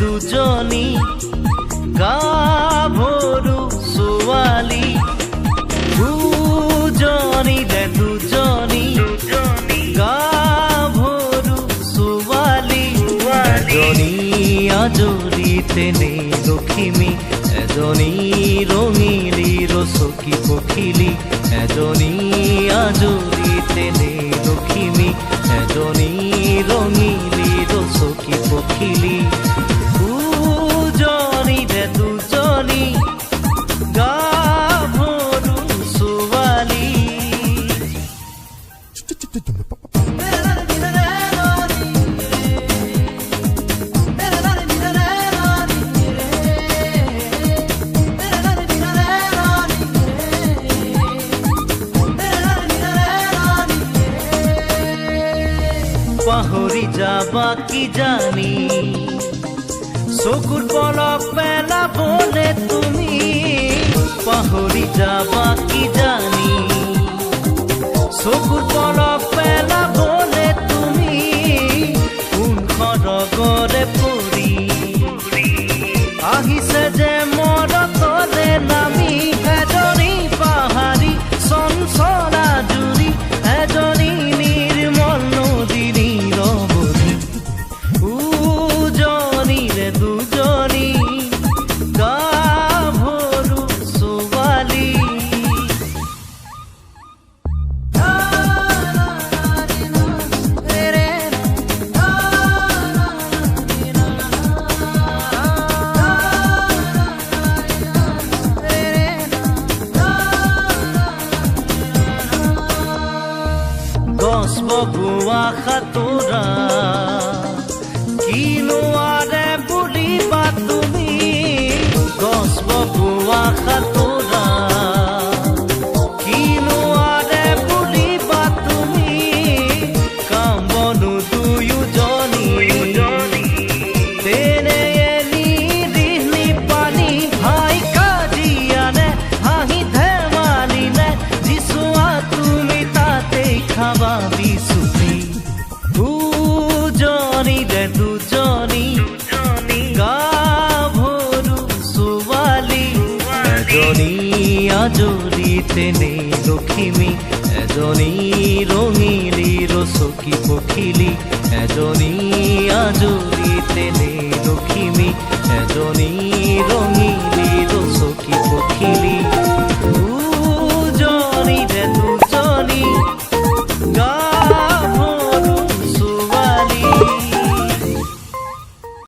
দুজনী গাভৰু ছোৱালী দুজনীৰে দুজনী গাভৰু ছোৱালী এজনী আজৰিতে নেই লখিমী এজনী ৰঙিলী ৰচকী পখিলী এজনী আজৰিতে নেই লখিমী এজনী ৰঙিলী ৰচকী পখিলী দুজনীৰে দুজনী গাভৰু ছোৱালী। পাহৰি যাবা কি জানি চকুৰ পলক পেলাবলে তুমি পাহৰি যাবা কি জানি চকুৰ পলক পেলাবলে তুমি কোনখন ৰগৰে পৰি আহিছে যে মৰতলে নামি এজনী পাহাৰী চঞ্চলা জুৰি এজনী নিৰ্মল নদীনী ৰবনী দুজনীৰে দুজনী গাভৰু ছোৱালী। গছ বগোৱা সাঁতোৰা কিনো আৰে বুলিবা তুমি গছ বগোৱা সাঁতোৰা কিনো আৰে বুলিবা তুমি কাম বনো দুয়োজনী তেনে নিৰিহনি পানী হাই কাজিয়া নে হাঁহি ধেমালি নে যিচোৱা তুমি তাতেই খাবা বিচুতি দুজনীৰে দুজনী গাভৰু ছোৱালী এজনী আজৰিতে নেই লখিমী এজনী ৰঙিলী ৰচকী পখিলী এজনী আজৰিতে নেই লখিমী এজনী